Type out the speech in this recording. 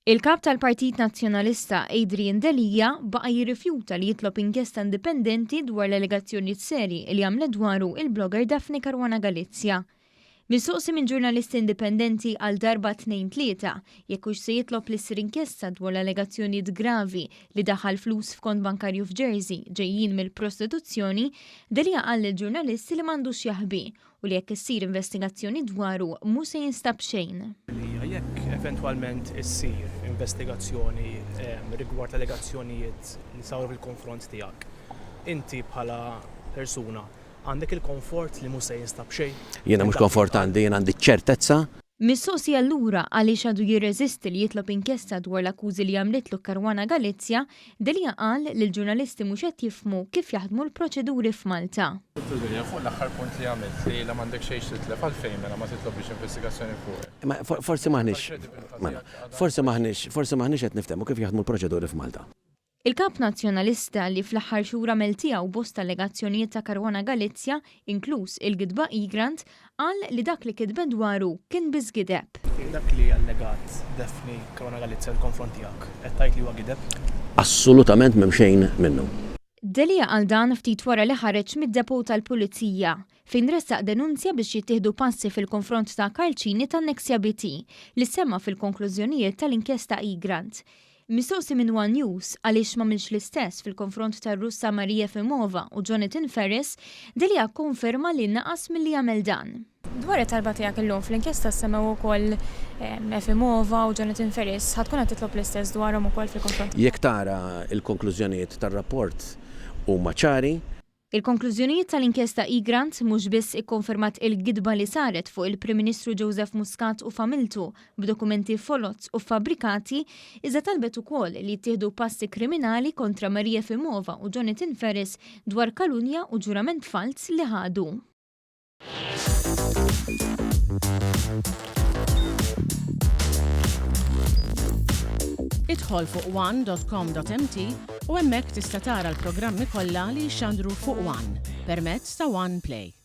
Il-Kap tal-Partit Nazzjonalista Adrian Delia baqa' jirrifjuta li jitlob inkjesta indipendenti dwar l-allegazzjonijiet serji li għamlet dwaru il-blogger Daphne Caruana Galizia. Mistoqsi minn ġurnalisti indipendenti għal darba tnejn jekk hux se jitlob li ssir inkjesta dwar l-allegazzjonijiet gravi li daħal flus f'kont bankarju f'Jersey ġejjin mill-prostituzzjoni, Delia qal lill-ġurnalisti li m'għandux jaħbi u li jekk issir investigazzjoni dwaru mhux se jinstab xejn. Jekk eventwalment issir investigazzjoni rigward allegazzjonijiet li saru fil-konfront tiegħek, inti bħala persuna għandek il-konfort li mhux se jinstab xejn? Jiena mhux konfort għandi, jien għandi ċertezza. Mistoqsi allura għaliex għadu jirreżisti li jitlob inkjesta dwar l-akkużi li għamletlu Caruana Galizia, Delia qal li l-ġurnalisti mhux qed jifhmu kif jaħdmu l-proċeduri f'Malta. Fuq l-aħħar punt li għamilt li la m'għandek xejn titlef għalfejn mela ma titlobx investigazzjoni fuq. Forsi maħniex qed niftehmu kif jaħdmu l-proċeduri f'Malta. Il-Kap Nazzjonalista li fl-aħħar xhur għamel tiegħu bosta allegazzjonijiet ta' Caruana Galizia, inkluż il-gidba Egrant, qal li dak li kitbet dwaru kien biss gideb. Dak li allegat Daphne Caruana Galizia l-konfront tiegħek, qed tgħid li huwa gideb? Assolutament m'hemm xejn minnu. Delia għal dan ftit wara li ħareġ mid-depo tal-Pulizija fejn ressaq denunzja biex jittieħdu passi fil-konfront ta' Carl Cini tan-Nexia li semma fil-konklużjonijiet tal-inkjesta Egrant. Mistoqsi minn One News għaliex m'għamilx l-istess fil-konfront tar-Russa Maria Effimova u Jonathan Ferris, Delia konferma li naqas milli jagħmel dan. Dwar it-talba tiegħek illum fl-inkjesta semmew ukoll Effimova u Jonathan Ferris, ħadkun qed titlob l-istess dwarhom ukoll fil-konfront. Jekk tara l-konklużjonijiet tar-rapport huma ċari. Il-konklużjonijiet tal-inkjesta Egrant mhux biss ikkonfermat il-gidba li saret fuq il-Prim Ministru Joseph Muscat u familtu b'dokumenti folozz u fabbrikati, iżda talbet ukoll li jittieħdu passi kriminali kontra Maria Effimova u Jonathan Ferris dwar kalunja u ġurament fals li ħadu. Idħol fuq one.com.mt u hemmhekk tista' tara l-programmi kollha li jxandru fuq One permezz ta' One Play.